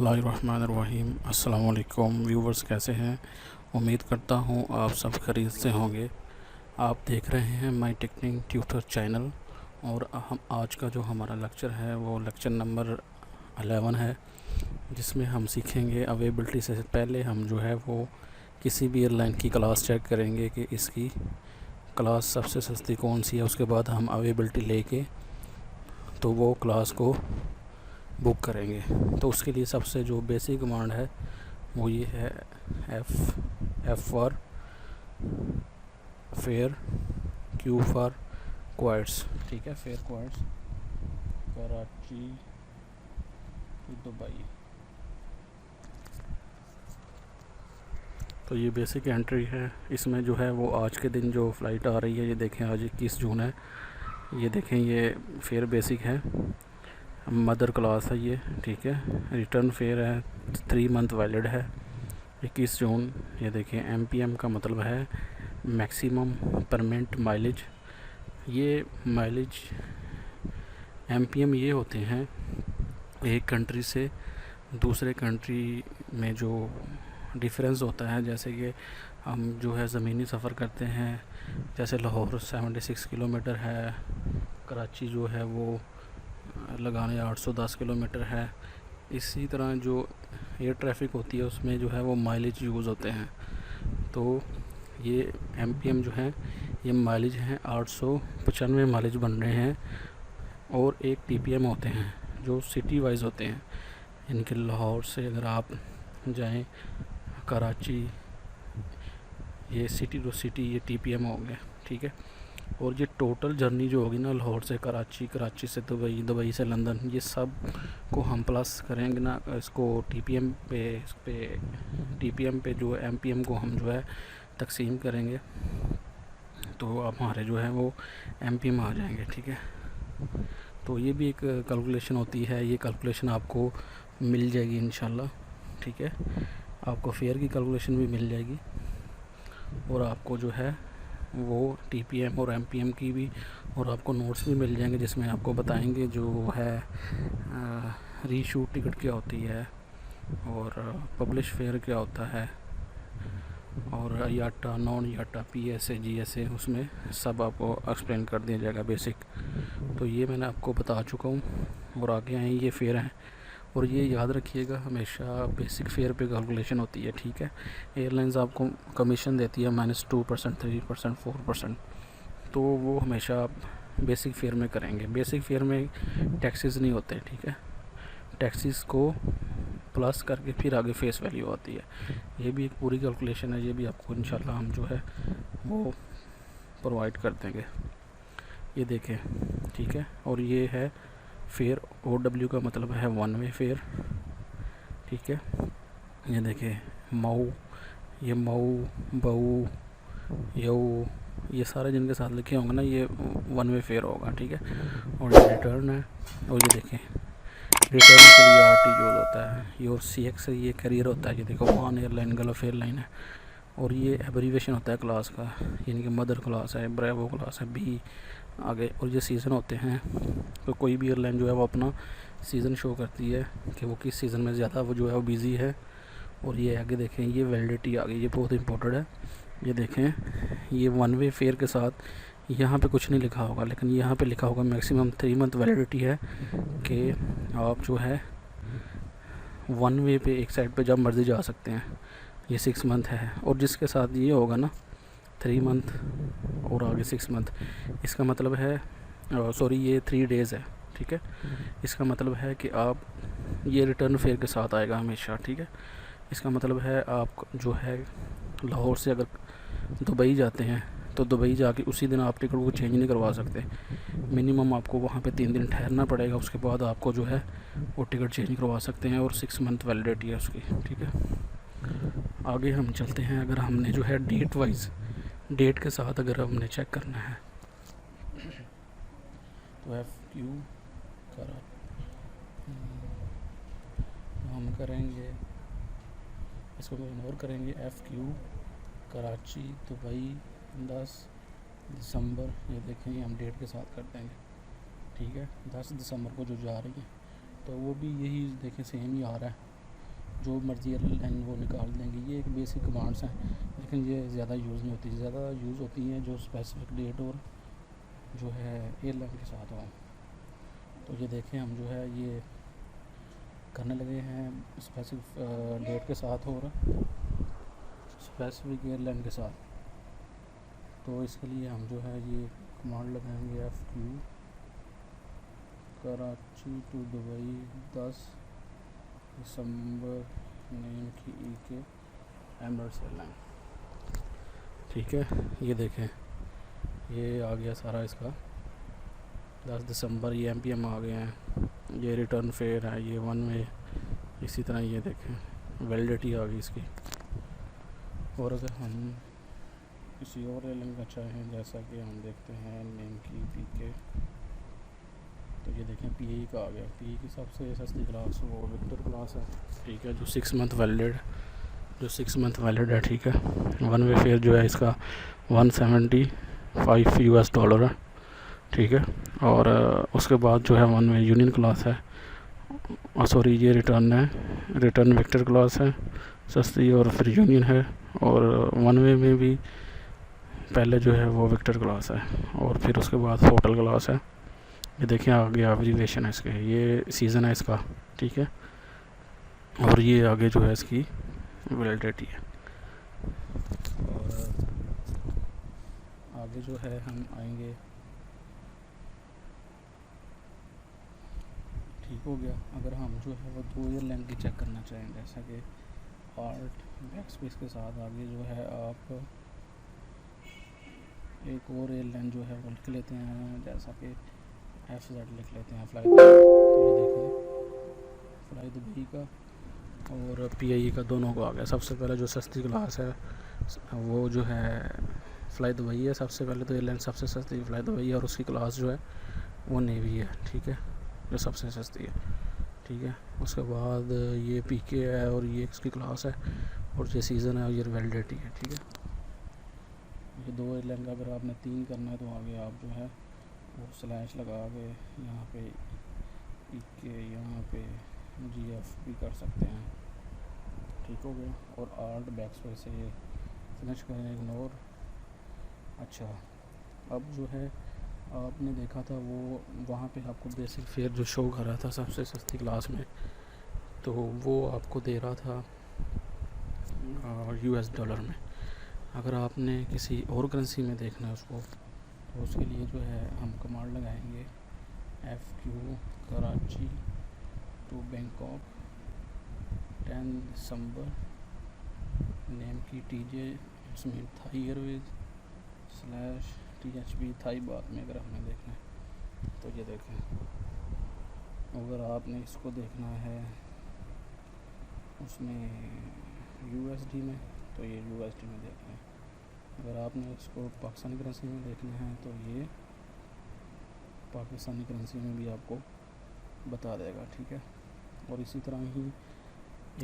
बिस्मिल्लाहिर्रहमानिर्रहीम। अस्सलाम वालेकुम व्यूवर्स, कैसे हैं? उम्मीद करता हूँ आप सब खैरियत से होंगे। आप देख रहे हैं माई टेक्निक ट्यूटर चैनल और हम आज का जो हमारा लेक्चर है वो लेक्चर नंबर 11 है, जिसमें हम सीखेंगे अवेलेबिलिटी से पहले हम जो है वो किसी भी एयरलाइन की क्लास चेक करेंगे कि इसकी क्लास सबसे सस्ती कौन सी है। उसके बाद हम अवेलेबिलिटी लेके तो वो क्लास को बुक करेंगे। तो उसके लिए सबसे जो बेसिक कमांड है वो ये है F for fare, Q for quotes. ठीक है, fare quotes Karachi to Dubai. तो ये बेसिक एंट्री है। इसमें जो है वो आज के दिन जो फ़्लाइट आ रही है, ये देखें आज 21 जून है। ये देखें, ये फेयर बेसिक है, मदर क्लास है ये। ठीक है, रिटर्न फेयर है, 3 मंथ वैलिड है, 21 जून। ये देखिए MPM का मतलब है मैक्सिमम परमानेंट माइलेज। ये माइलेज MPM ये होते हैं एक कंट्री से दूसरे कंट्री में जो डिफरेंस होता है। जैसे कि हम जो है ज़मीनी सफ़र करते हैं, जैसे लाहौर 76 किलोमीटर है, कराची जो है वो लगाने 810 किलोमीटर है। इसी तरह जो एयर ट्रैफिक होती है उसमें जो है वो माइलेज यूज़ होते हैं। तो ये MPM जो है ये माइलेज हैं 895 माइलेज बन रहे हैं। और एक TPM होते हैं जो सिटी वाइज होते हैं, इनके लाहौर से अगर आप जाएं कराची, ये सिटी टू सिटी ये TPM हो गया। ठीक है, और ये टोटल जर्नी जो होगी ना लाहौर से कराची, कराची से दुबई, दुबई से लंदन, ये सब को हम प्लस करेंगे ना इसको TPM पे जो MPM को हम जो है तकसीम करेंगे तो अब हमारे जो है वो MPM आ जाएंगे। ठीक है, तो ये भी एक कैलकुलेशन होती है, ये कैलकुलेशन आपको मिल जाएगी इंशाल्लाह। ठीक है, आपको फेयर की कैलकुलेशन भी मिल जाएगी और आपको जो है वो TPM और MPM की भी, और आपको नोट्स भी मिल जाएंगे जिसमें आपको बताएंगे जो है रीशूट टिकट क्या होती है और पब्लिश फेयर क्या होता है और याटा, नॉन याटा, PSA, GSA, उसमें सब आपको एक्सप्लेन कर दिया जाएगा बेसिक। तो ये मैंने आपको बता चुका हूँ और आगे आए ये फेयर हैं। और ये याद रखिएगा हमेशा बेसिक फेयर पे कैलकुलेशन होती है। ठीक है, एयरलाइंस आपको कमीशन देती है -2%, 3%, 4%, तो वो हमेशा आप बेसिक फेयर में करेंगे। बेसिक फेयर में टैक्सेस नहीं होते। ठीक है, टैक्सेस को प्लस करके फिर आगे फेस वैल्यू आती है। ये भी एक पूरी कैलकुलेशन है, ये भी आपको इंशाल्लाह हम जो है वो प्रोवाइड कर देंगे। ये देखें, ठीक है, और ये है फेयर। OW का मतलब है वन वे फेयर। ठीक है, ये देखें मऊ, ये मऊ, बऊ, यऊ, ये सारे जिनके साथ लिखे होंगे ना ये वन वे फेयर होगा। ठीक है, और ये रिटर्न है। और ये देखें रिटर्न के लिए RT यूज़ होता है, ये और CX ये कैरियर होता है। ये देखो वान एयरलाइन, गल्फ एयरलाइन है। और ये एब्रीवेशन होता है क्लास का, यानी कि मदर क्लास है, ब्रेवो क्लास है, B आगे। और ये सीज़न होते हैं, तो कोई भी एयरलाइन जो है वो अपना सीज़न शो करती है कि वो किस सीज़न में ज़्यादा वो जो है वो बिज़ी है। और ये आगे देखें ये वैलिडिटी आ गई, ये बहुत इंपॉर्टेंट है। ये देखें ये वन वे फेयर के साथ यहाँ पे कुछ नहीं लिखा होगा, लेकिन यहाँ पे लिखा होगा मैक्सिमम 3 मंथ वैलिडिटी है कि आप जो है वन वे पे एक साइड पे जब मर्ज़ी जा सकते हैं। ये 6 मंथ है, और जिसके साथ ये होगा ना 3 मंथ और आगे 6 मंथ, इसका मतलब है सॉरी ये 3 डेज़ है। ठीक है, इसका मतलब है कि आप ये रिटर्न फेयर के साथ आएगा हमेशा। ठीक है, इसका मतलब है आप जो है लाहौर से अगर दुबई जाते हैं तो दुबई जाके उसी दिन आप टिकट को चेंज नहीं करवा सकते। मिनिमम आपको वहाँ पे 3 दिन ठहरना पड़ेगा, उसके बाद आपको जो है वो टिकट चेंज करवा सकते हैं, और 6 मंथ वैलिडिटी है उसकी। ठीक है, आगे हम चलते हैं। अगर हमने जो है डेट वाइज, डेट के साथ अगर हमने चेक करना है तो FQ करा हम करेंगे, इसको इग्नोर करेंगे। FQ कराची दुबई 10 दिसंबर, ये देखें हम डेट के साथ कर देंगे। ठीक है, 10 दिसंबर को जो जा रही है तो वो भी यही देखें सेम ही आ रहा है। जो मर्जी एयरलाइन वो निकाल देंगे। ये एक बेसिक कमांड्स हैं, लेकिन ये ज़्यादा यूज़ नहीं होती। ज़्यादा यूज़ होती हैं जो स्पेसिफिक डेट और जो है एयरलाइन के साथ हो। तो ये देखें हम जो है ये करने लगे हैं स्पेसिफिक डेट के साथ और स्पेसिफिक एयरलाइन के साथ। तो इसके लिए हम जो है ये कमांड लगाएंगे FQ Karachi to Dubai 10 December name की के एमिरेट्स एयरलाइन। ठीक है, ये देखें ये आ गया सारा इसका 10 दिसंबर। ये MPM आ गए हैं, ये रिटर्न फेयर है, ये वन वे। इसी तरह ये देखें वैलिडिटी आ गई इसकी। और अगर हम किसी और एयरलाइन का चाहें, जैसा कि हम देखते हैं नेम की PK, तो ये देखें PAE का आ गया। PAE की सबसे सस्ती क्लास वो विक्टर क्लास है। ठीक है, जो 6 मंथ वैलिड है। ठीक है, वन वे फेयर जो है इसका $175 है। ठीक है, और उसके बाद जो है वन वे यूनियन क्लास है, सॉरी ये रिटर्न विक्टर क्लास है सस्ती, और फिर यूनियन है, और वन वे में भी पहले जो है वो विक्टर क्लास है, और फिर उसके बाद होटल क्लास है। ये देखिए आगे एब्रीविएशन है इसके, ये सीज़न है इसका। ठीक है, और ये आगे जो है इसकी वैलिडिटी है। और आगे जो है हम आएंगे। ठीक हो गया। अगर हम जो है वो 2 एयरलाइन की चेक करना चाहें, जैसा कि आर्ट बैकस्पेस के साथ आगे जो है आप एक और एयरलाइन जो है वो लिख लेते हैं, जैसा कि FZ लिख लेते हैं फ्लाई दुबई। तो ये देखें फ्लाई दुबई का और PAE का दोनों को आ गया। सबसे पहले जो सस्ती क्लास है वो जो है फ्लाई दुबई है। सबसे पहले तो एयरलाइन सबसे सस्ती फ्लाई दुबई है, और उसकी क्लास जो है वो नेवी है। ठीक है, जो सबसे सस्ती है। ठीक है, उसके बाद ये PK है, और ये इसकी क्लास है, और ये सीज़न है, और ये वैलिडिटी है। ठीक है, ये 2 एयरलाइन का अगर आपने 3 करना है तो आगे आप जो है वो स्लैश लगा के यहाँ पे PK यहाँ पे GF भी कर सकते हैं। ठीक हो गया, और आर्ट बैकस्पेस से ये फिनिश करें इग्नोर। अच्छा, अब जो है आपने देखा था वो वहाँ पे आपको बेसिक फेयर जो शो कर रहा था सबसे सस्ती क्लास में, तो वो आपको दे रहा था $US में। अगर आपने किसी और करेंसी में देखना है उसको, तो उसके लिए जो है हम कमांड लगाएंगे FQ Karachi to Bangkok 10 December name की TJ इसमें थाई एयरवेज /THB थाई बात में अगर हमें देखना है। तो ये देखें, अगर आपने इसको देखना है उसमें USD में, तो ये USD में देख लें। अगर आपने इसको पाकिस्तानी करेंसी में देखना है तो ये पाकिस्तानी करेंसी में भी आपको बता देगा। ठीक है, और इसी तरह ही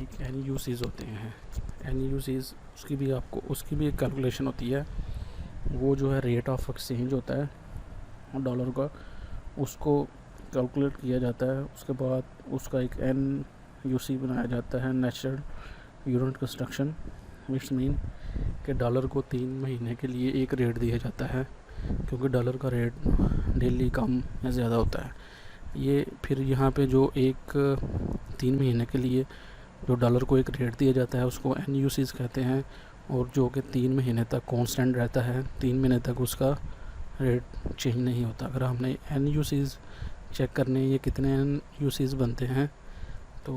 एक NUCs होते हैं। NUCs उसकी भी एक कैलकुलेशन होती है। वो जो है रेट ऑफ एक्सचेंज होता है डॉलर का, उसको कैलकुलेट किया जाता है। उसके बाद उसका एक NUC बनाया जाता है, natural unit construction. It's mean कि डॉलर को 3 महीने के लिए एक रेट दिया जाता है, क्योंकि डॉलर का रेट डेली कम या ज़्यादा होता है। ये फिर यहाँ पे जो एक 3 महीने के लिए जो डॉलर को एक रेट दिया जाता है उसको NUCs कहते हैं, और जो कि 3 महीने तक कांस्टेंट रहता है। 3 महीने तक उसका रेट चेंज नहीं होता। अगर हमने NUCs चेक करने ये कितने NUCs बनते हैं, तो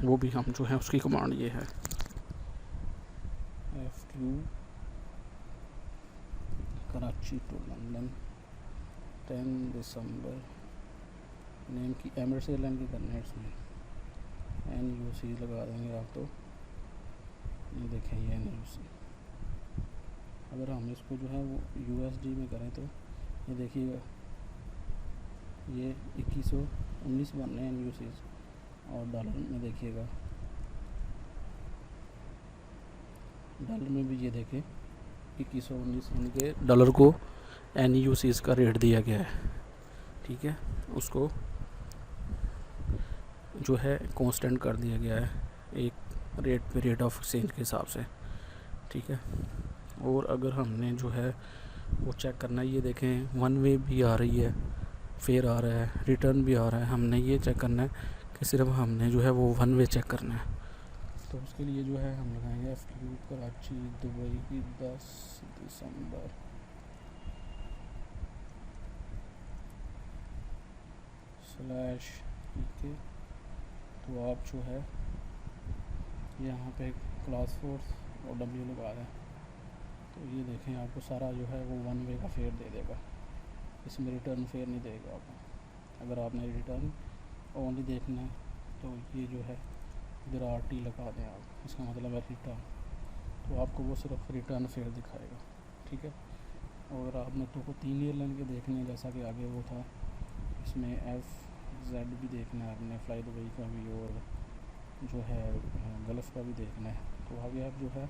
वो भी हम जो है उसकी कमांड ये है FQ Karachi to London 10 December name की एमिरेट्स एयरलाइन की करना है। इसमें NUC लगा देंगे आप। तो ये देखें ये NUC। अगर हम इसको जो है वो USD में करें तो ये देखिएगा ये 2119 बन रहे हैं NUCs, और डॉलर में देखिएगा डॉलर में भी ये देखें 2119 यानी कि डॉलर को NUCs का रेट दिया गया है। ठीक है, उसको जो है कांस्टेंट कर दिया गया है एक रेट ऑफ एक्सचेंज के हिसाब से, ठीक है। और अगर हमने जो है वो चेक करना है, ये देखें वन वे भी आ रही है, फेयर आ रहा है, रिटर्न भी आ रहा है, हमने ये चेक करना है कि सिर्फ हमने जो है वो वन वे चेक करना है। तो उसके लिए जो है हम लगाएंगे FQ कराची दुबई की 10 दिसंबर /PK। तो आप जो है यहाँ पे क्लास 4 और W लगा दें, तो ये देखें आपको सारा जो है वो वन वे का फेयर दे देगा, इसमें रिटर्न फेयर नहीं देगा आपको। अगर आपने रिटर्न ओनली देखना है तो ये जो है इधर RT लगा दें आप, इसका मतलब है रिटर्न, तो आपको वो सिर्फ रिटर्न फेयर दिखाएगा, ठीक है। और आपने तो को 3 एयरलाइन के देखने हैं, जैसा कि आगे वो था, इसमें FZ भी देखना है आपने, फ्लाई दुबई का भी, और जो है गल्फ़ का भी देखना है। तो आगे आप जो है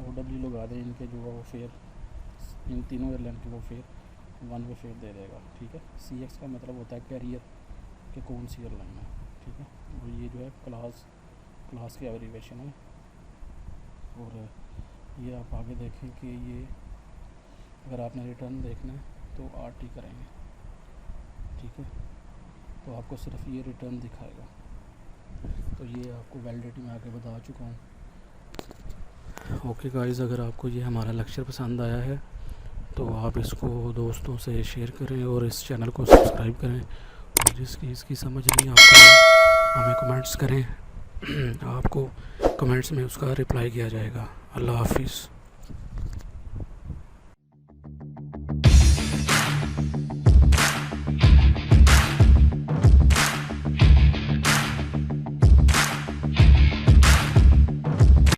OW लगा दें, इनके जो है वो फेयर, इन तीनों एयरलाइन के वो फेयर वन वे फेयर दे देगा, ठीक है। CX का मतलब होता है कैरियर कि कौन सी एयरलाइन है, ठीक है। और ये जो है क्लास की एवरीवेशन है। और ये आप आगे देखें कि ये अगर आपने रिटर्न देखना है तो RT करेंगे, ठीक है, तो आपको सिर्फ ये रिटर्न दिखाएगा। तो ये आपको वैलिडिटी में आगे बता चुका हूँ। ओके गाइस, अगर आपको ये हमारा लेक्चर पसंद आया है तो आप इसको दोस्तों से शेयर करें और इस चैनल को सब्सक्राइब करें, और जिसकी इसकी समझ नहीं आपको हमें कमेंट्स करें, आपको कमेंट्स में उसका रिप्लाई किया जाएगा। अल्लाह हाफिज़।